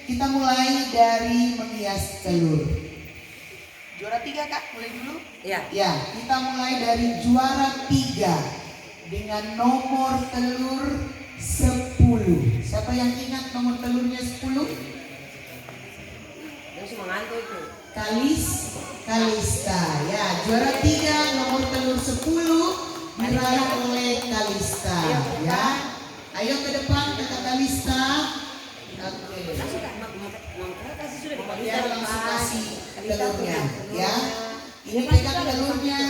kita mulai dari menghias telur. Juara 3 Kak, mulai dulu. Ya. Ya, kita mulai dari juara 3 dengan nomor telur 10. Siapa yang ingat nomor telurnya 10? Yang cuma ngantuk itu. Kalista. Ya, juara 3 nomor telur 10 diraih oleh Kalista. Ya, ayo ke depan Kakak Kalista. Oke. Langsung Kak, kasih sudah Mama dipakai. Tiara langsung kasih telurnya, ya. Ini pegang telurnya.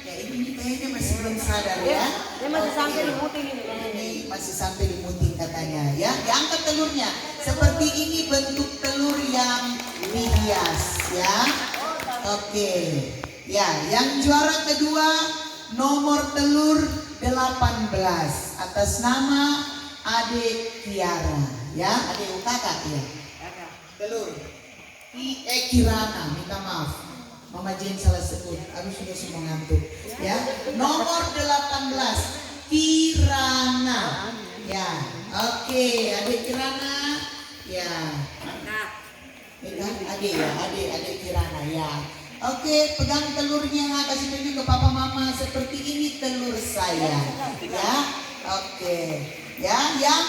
Ya, ini kayaknya masih belum sadar ya. Dia masih sampai di muting ini. Ini masih sampai di muting katanya, ya. Diangkat telurnya. Seperti ini bentuk telur yang dihias, ya. Oke. Ya, yang juara kedua nomor telur 18 atas nama Ade Tiara, ya. Ade Ukaka ya. Telur. Kirana, minta maaf. Mama Jane salah sebut. Aku sudah semua ngantuk. Ya. Nomor 18 Kirana. Ya. Oke, Ade Kirana. Ya. Pegang Ade ya, Ade Kirana ya. Oke, pegang telurnya, kasih tunjuk ke papa mama seperti ini telur saya. Ya. Oke. Ya, yang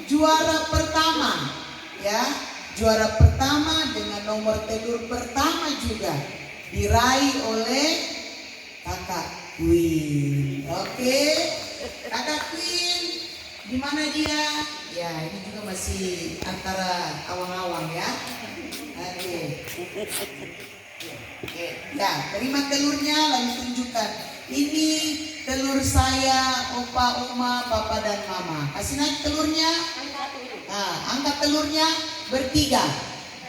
juara pertama. Ya. Juara pertama dengan nomor telur pertama juga diraih oleh Kakak Queen. Oke, Kakak Queen, di mana dia? Ya, ini juga masih antara awang-awang ya. Oke. Oke, nah terima telurnya lalu tunjukkan. Ini telur saya, opa, oma, papa dan mama. Kasih naik telurnya. Nah, angkat telurnya bertiga.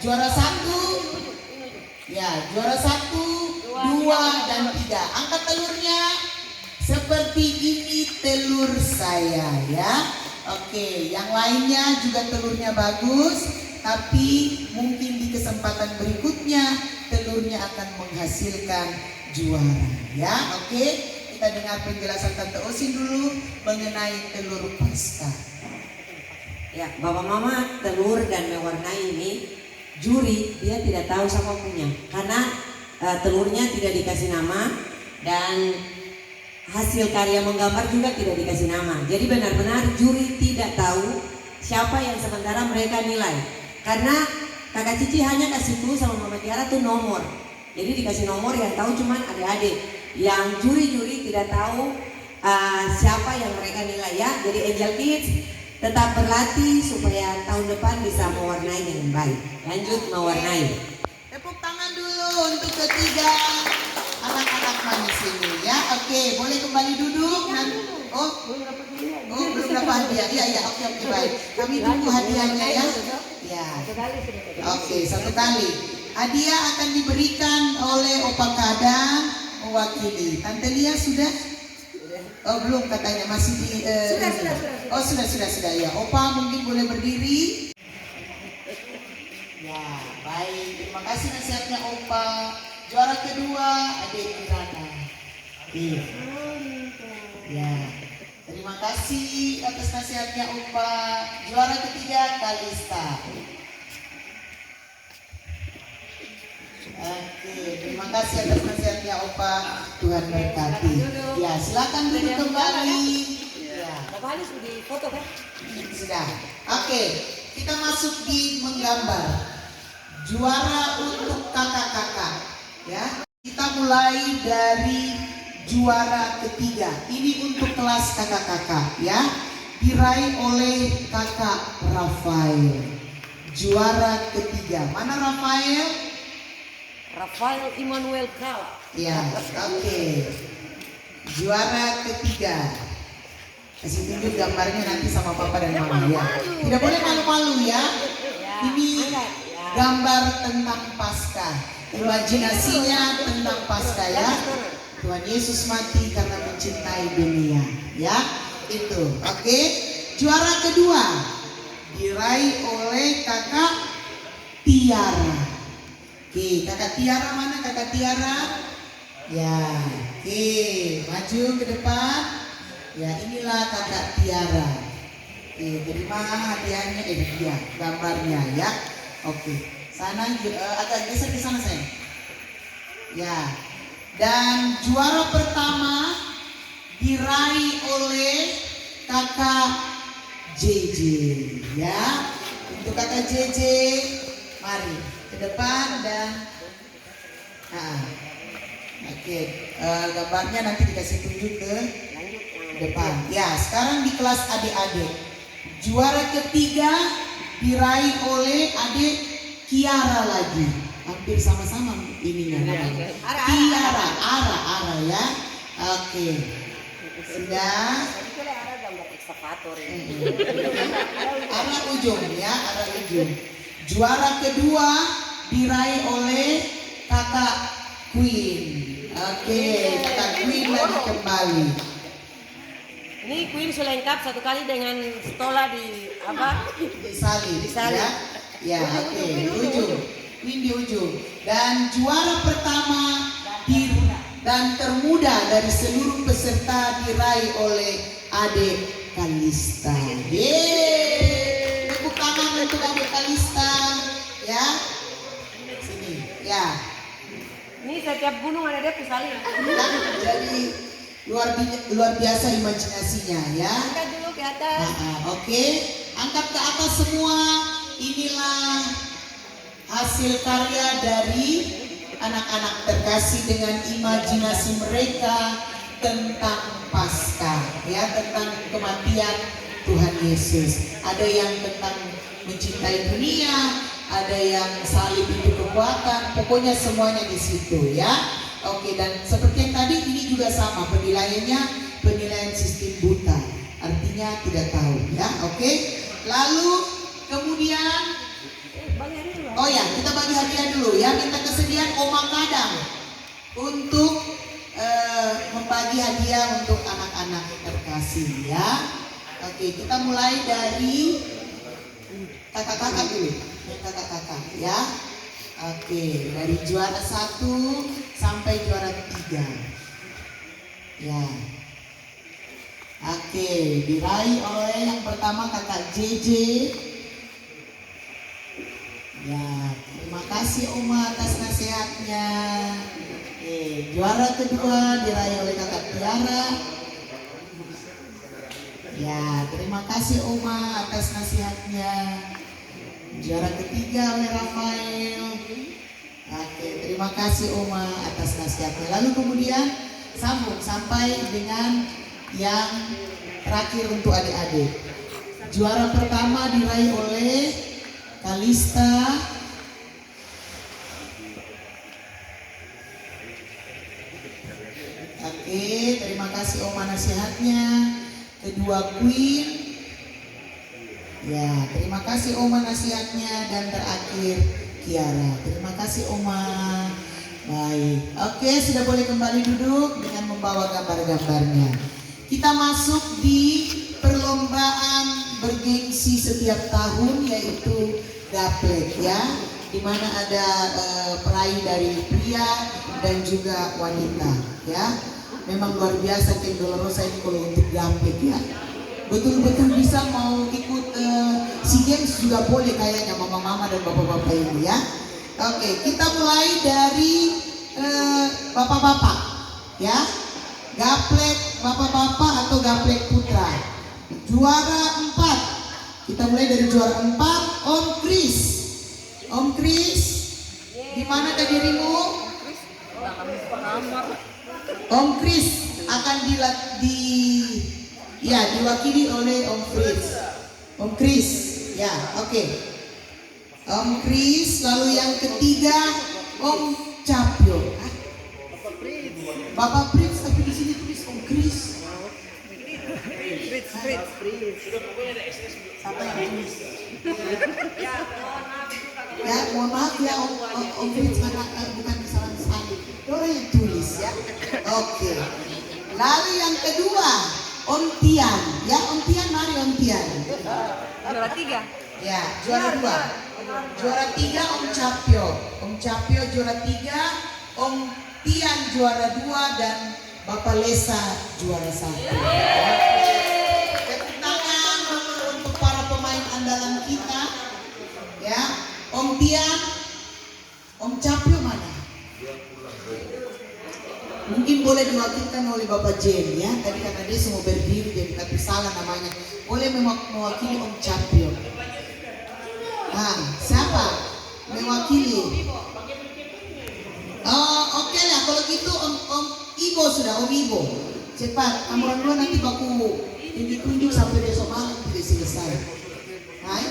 Juara 1. Ya, juara 1, 2 dan 3. Angkat telurnya. Seperti ini telur saya ya. Oke, yang lainnya juga telurnya bagus, tapi mungkin di kesempatan berikutnya telurnya akan menghasilkan juara ya. Oke, kita dengar penjelasan Tante Osin dulu mengenai telur pasca. Ya, bapak mama telur dan mewarnai ini juri dia tidak tahu siapa punya karena telurnya tidak dikasih nama dan hasil karya menggambar juga tidak dikasih nama. Jadi benar-benar juri tidak tahu siapa yang sementara mereka nilai karena kakak Cici hanya kasih tuh sama Mama Tiara tuh nomor. Jadi dikasih nomor yang tahu cuman adik-adik. Yang juri-juri tidak tahu siapa yang mereka nilai ya. Jadi Angel Kids tetap berlatih supaya tahun depan bisa mewarnai dengan baik. Lanjut mewarnai. Tepuk tangan dulu untuk ketiga anak-anak manis ini ya. Oke, boleh kembali duduk. Belum dapat hadiah. Iya, oke, baik. Kami tunggu hadiahnya ya. Ya. Oke, 1 kali. Hadiah akan diberikan oleh Opa Kadang mewakili. Tante Lia sudah? Oh belum katanya, masih di Sudah. Oh sudah ya. Opa mungkin boleh berdiri. Ya baik, terima kasih nasihatnya Opa. Juara kedua Ade Kirana. Iya. Ya, terima kasih atas nasihatnya Opa. Juara ketiga Kalista. Oke, terima kasih atas nasihatnya Opa. Tuhan berkati. Ya, silakan duduk kembali. Ya. Bapak Ali sudah di foto kan? Sudah. Oke, kita masuk di menggambar. Juara untuk kakak-kakak. Ya, kita mulai dari juara ketiga. Ini untuk kelas kakak-kakak. Ya, diraih oleh kakak Rafael. Juara ketiga. Mana Rafael? Rafael Immanuel Kala. Ya, oke. Juara ketiga. Kasih tunjuk gambarnya nanti sama papa dan mama ya. Tidak boleh malu-malu ya. Ini gambar tentang Paskah. Imajinasinya tentang Paskah ya. Tuhan Yesus mati karena mencintai dunia. Ya, itu. Oke. Juara kedua diraih oleh kakak Tiara. Oke, kakak Tiara mana kakak Tiara? Ya, oke, maju ke depan. Ya, inilah kakak Tiara. terima hadiahnya, dia gambarnya ya. Oke, sana agak geser ke sana saya. Ya, dan juara pertama diraih oleh kakak JJ ya. Untuk kakak JJ, mari ke depan dan oke, gambarnya nanti dikasih tunjuk ke depan. Ya, sekarang di kelas adik-adik, juara ketiga diraih oleh adik Kiara lagi, hampir sama-sama ininya namanya. Kiara, Ara ya. Oke, sudah. Arah ujung ya, arah ujung. Juara kedua diraih oleh kakak Queen. Oke, kakak Queen lagi kembali. Ini Queen sudah lengkap satu kali dengan stola di apa? Disalin. Disalin. Ya, oke, di ujung. Queen di ujung. Dan juara pertama dan termuda dari seluruh peserta diraih oleh adik Kalista. Yeay, tepuk tangan untuk adik Kalista ya. Sini ya. Ini setiap gunung ada dia pisalin. Jadi luar biasa imajinasinya ya. Angkat dulu ke atas. Oke, angkat ke atas semua. Inilah hasil karya dari anak-anak terkasih dengan imajinasi mereka tentang Paskah ya, tentang kematian Tuhan Yesus. Ada yang tentang mencintai dunia, ada yang salib itu kekuatan, pokoknya semuanya di situ ya. Oke, dan seperti yang tadi ini juga sama penilaiannya, penilaian sistem buta, artinya tidak tahu ya. Oke, lalu kemudian oh ya, kita bagi hadiah dulu ya. Minta kesediaan Oma Kadang untuk membagi hadiah untuk anak-anak terkasih ya. Oke, kita mulai dari kakak-kakak dulu. Kakak-kakak ya. Oke, dari juara 1 sampai juara 3 ya. Oke, diraih oleh yang pertama kakak JJ. Ya, terima kasih Oma atas nasihatnya. Oke, juara kedua diraih oleh kakak Tiara. Ya, terima kasih Oma atas nasihatnya. Juara ketiga oleh Rafael. Oke, terima kasih Oma atas nasihatnya. Lalu kemudian sambung sampai dengan yang terakhir untuk adik-adik. Juara pertama diraih oleh Kalista. Oke, terima kasih Oma nasihatnya. Kedua Queen. Ya, terima kasih Oma nasihatnya. Dan terakhir Kiara. Terima kasih Oma. Baik. Oke, sudah boleh kembali duduk dengan membawa gambar-gambarnya. Kita masuk di perlombaan bergengsi setiap tahun, yaitu gaplek ya, dimana ada peraih dari pria dan juga wanita ya. Memang luar biasa Ken Dolorosa ini kalau untuk gaplek ya. Betul-betul bisa mau ikut SEA Games juga boleh kayaknya mama-mama dan bapak-bapak ini ya. Oke, kita mulai dari bapak-bapak ya. Gaplek bapak-bapak atau gaplek putra. Juara 4. Kita mulai dari juara 4, Om Kris. Om Kris, di mana dirimu? Om Kris akan diwakili oleh Om Kris. Om Kris, ya, oke. Om Kris, lalu yang ketiga Om Capyo. Bapak Prince, tapi di sini tulis Om Kris. Siapa yang tulis? Ya, mohon maaf ya Om Fritz, karena bukan kesalahan saya. Orang yang tulis ya. Oke. Lalu yang kedua, Om Tian. Ya, Om Tian, mari Om Tian. Juara 3. Ya, juara 2. Juara 3 Om Capyo. Om Capyo juara 3, Om Tian juara 2, dan Bapak Lesa juara 1. Tepuk tangan untuk boleh diwakilkan oleh Bapak Jen ya. Tadi karena dia semua berdiri jadi tapi salah namanya. Boleh mewakili Om Capio. Nah, siapa mewakili? Oh, oke lah kalau gitu Om Ibo sudah, Om Ibo. Cepat, kamu orang dua nanti baku tunjuk-tunjuk sampai besok malam tidak selesai. Hai?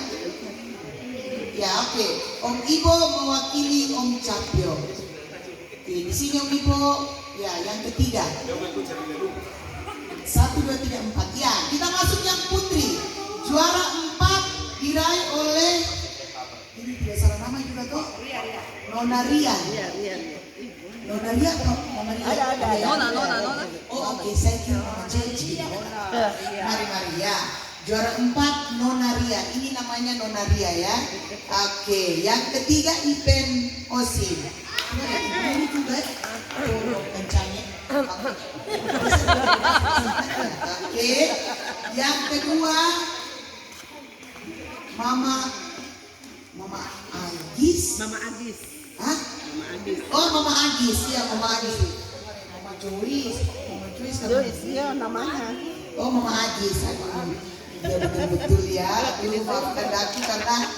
Ya oke. Om Ibo mewakili Om Capio. Oke, di sini Om Ibo. Ya, yang ketiga. 1, 2, 3, 4. Ya, kita masuk yang putri. Juara 4 diraih oleh ini tidak salah nama juga toh? Nona Ria. Nona Ria atau Mama Ria? Ada. Nona. Oh oke, saya kira Mama Ceci. Mari ya. Juara 4 Nona Ria. Ini namanya Nona Ria ya. Oke, yang ketiga Ipen Osim. Ini juga kencangnya. Oke, yang kedua Mama Agis. Hah? Oh Mama Agis ya, Mama Agis. Mama Joyce Iya namanya. Oh Mama Agis. Ya betul ya. Aduh maafkan aku karena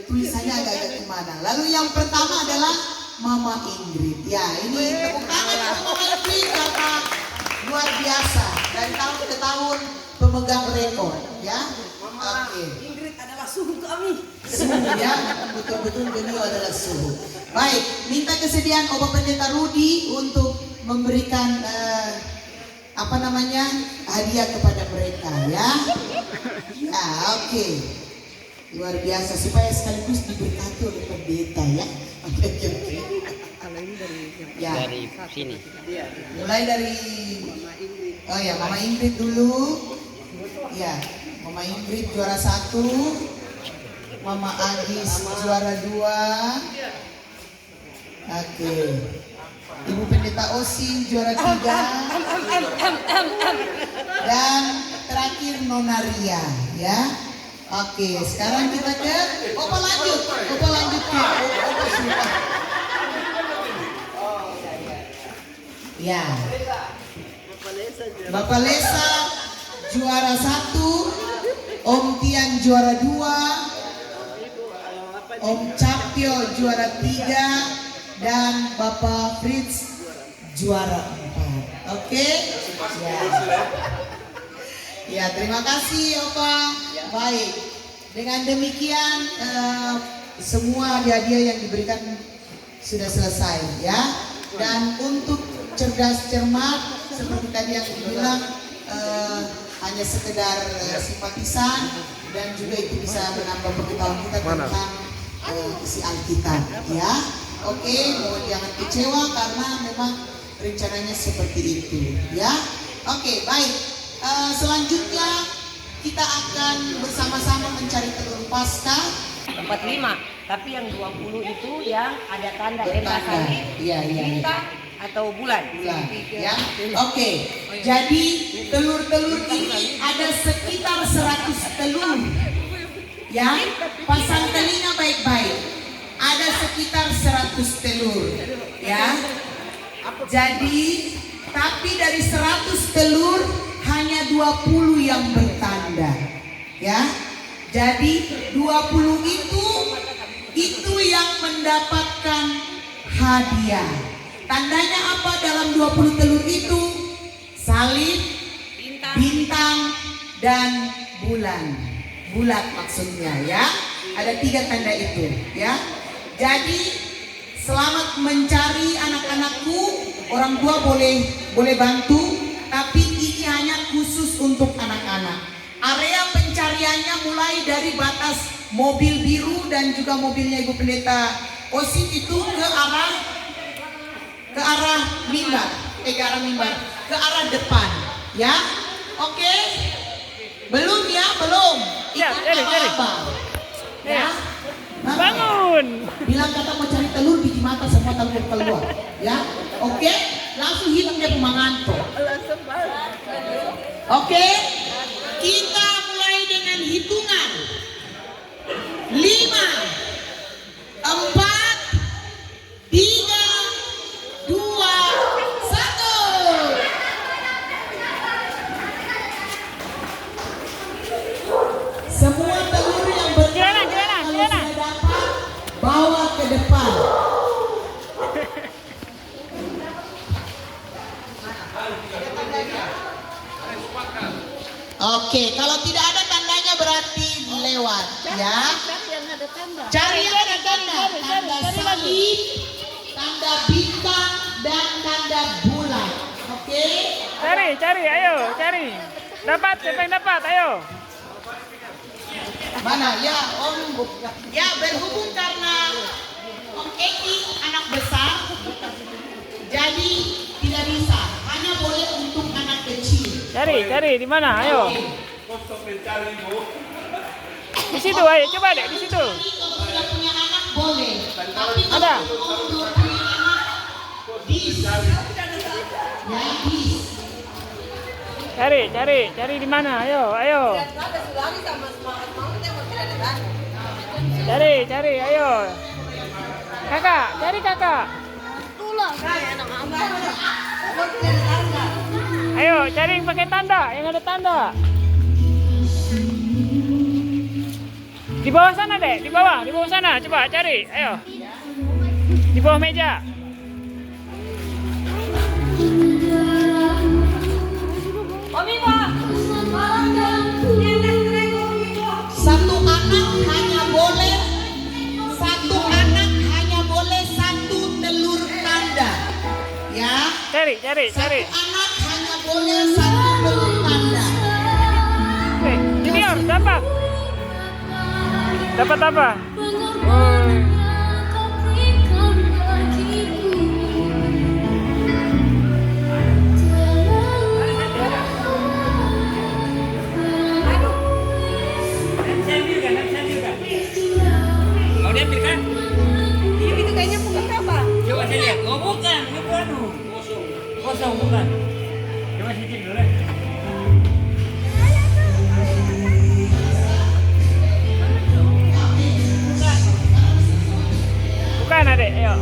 tulisannya agak-agak gimana. Lalu yang pertama adalah Mama Ingrid. Ya ini tepuk tangan untuk Mama Ingrid karena luar biasa dari tahun ke tahun pemegang rekor ya. Oke. Ingrid adalah suhu kami. Suhu ya, betul-betul beliau adalah suhu. Baik, minta kesediaan Bapak Pendeta Rudi untuk memberikan hadiah kepada mereka ya. Ya, oke. Luar biasa supaya sekaligus diberkati oleh pendeta ya. Oke. Ya. Dari sini. Mulai dari Mama Ingrid dulu. Ya, Mama Ingrid juara 1. Mama Agis juara 2. Oke. Ibu Pendeta Osim juara 3. Dan terakhir Nona Ria ya. Oke, sekarang kita ke Opa lanjut ke Opa sudah. Ya. Bapak Lesa juara 1, Om Tian juara 2, Om Capio juara 3, dan Bapak Fritz juara 4. Oke? Ya, terima kasih Opa. Baik. Dengan demikian semua hadiah yang diberikan sudah selesai ya. Dan untuk cerdas cermat seperti tadi yang dibilang hanya sekedar simpatisan dan juga itu bisa menambah pengetahuan kita tentang isi Alkitab ya. Oke, mohon jangan kecewa karena memang rencananya seperti itu ya. Oke, baik. Selanjutnya kita akan bersama-sama mencari telur Paskah. Tempat 5, tapi yang 20 itu yang ada tanda Bertanda. salib, Iya. bintang atau bulan. Ya. Oke. Jadi telur-telur ini ada sekitar 100 telur. Ya, pasang telinga baik-baik. Ada sekitar 100 telur. Ya. Jadi, tapi dari 100 telur hanya 20 yang bertanda. Ya. Jadi 20 itu yang mendapatkan hadiah. Tandanya apa dalam 20 telur itu? Salib, bintang, dan bulan. Bulat maksudnya ya. Ada 3 tanda itu ya. Jadi selamat mencari anak-anakku. Orang tua boleh bantu, tapi ini hanya khusus untuk anak-anak. Area pencariannya mulai dari batas mobil biru dan juga mobilnya Ibu Pendeta Osim itu ke arah mimbar, ke arah depan, ya. Oke? Belum ya, belum. Ya, cari. Ya. Bangun. Bilang kata mau cari telur biji mata semua telur keluar, ya. Oke? Langsung hitung dia pemanganto. Oke? Kita mulai dengan hitungan 5, 4, 3, 2, 1. Cari yang ada tanda. Tanda cari lagi. salib, tanda bintang, dan tanda bulan. Oke? Cari, ayo, cari. Dapat, siapa yang dapat? Ayo. Mana? Ya, Om. Ya, berhubung karena Om Eki anak besar, jadi tidak bisa. Hanya boleh untuk anak kecil. Cari, di mana? Ayo. Di situ, ayo, coba deh, di situ. Kalau sudah punya anak boleh. Tapi kalau Ada. Om belum punya anak, dis. Ya, dis. Cari di mana? Ayo. Cari, ayo. Kakak, cari kakak. Ayo, cari yang pakai tanda, yang ada tanda. Di bawah sana deh, di bawah sana. Coba cari, ayo. Di bawah meja. Satu anak hanya boleh satu telur tanda. Ya. Cari. Satu anak hanya boleh satu telur tanda. Junior, dapat. Dapat apa? Oh. Mau diambil kan? Itu kayaknya bukan apa? Coba saya lihat. Oh bukan, ini bukan. Kosong bukan. Coba saya cek dulu. Bukan adek, ayo.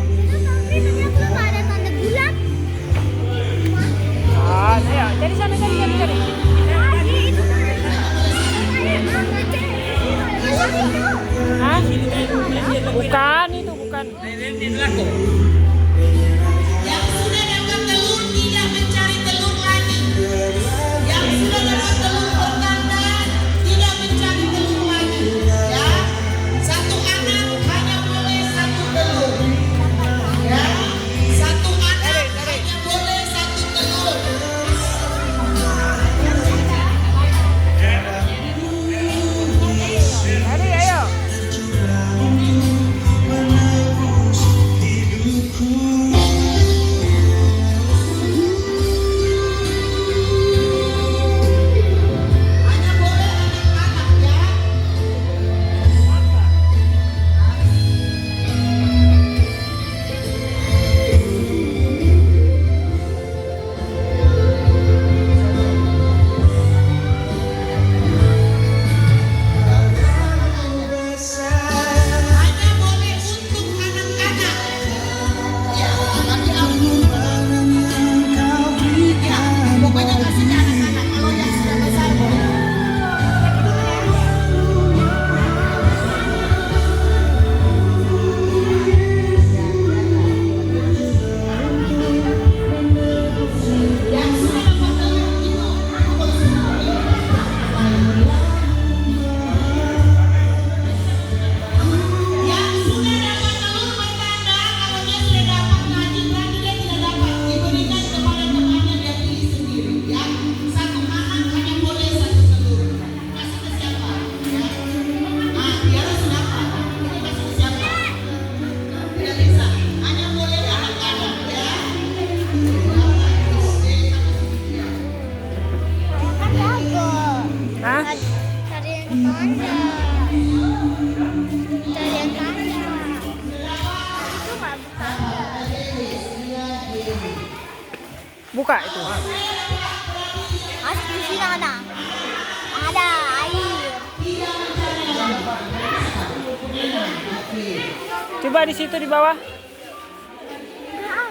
Ayo, cari sana, cari. Hah? Bukan, itu bukan. Ini laku. Yang sudah dapat telur tidak mencari telur lagi. Yang sudah dapat telur bertanda tidak mencari telur lagi. Ya, satu anak hanya boleh satu telur. Ya, satu anak hanya boleh satu telur. Cari, ayo. Hanya boleh anak-anak ya. Hanya boleh untuk anak-anak. Ya, tapi aku. Ya, pokoknya kasihnya anak-anak. Kalau yang sudah besar boleh. Yang sudah dapat telur itu pukul 10. Yang sudah dapat telur bertanda, kalau dia sudah dapat lagi berarti dia tidak dapat. Diberikan kepada temannya dia pilih sendiri. Ya, satu anak hanya boleh satu telur. Kasih ke siapa? Ya. Dia harus dapat. Ini kasih ke siapa? Tidak bisa. Hanya boleh anak-anak ya. Hah? Cari yang tanda. Itu nggak buka. Buka itu. Mas di sini ada. Ada air. Coba di situ di bawah. Ah,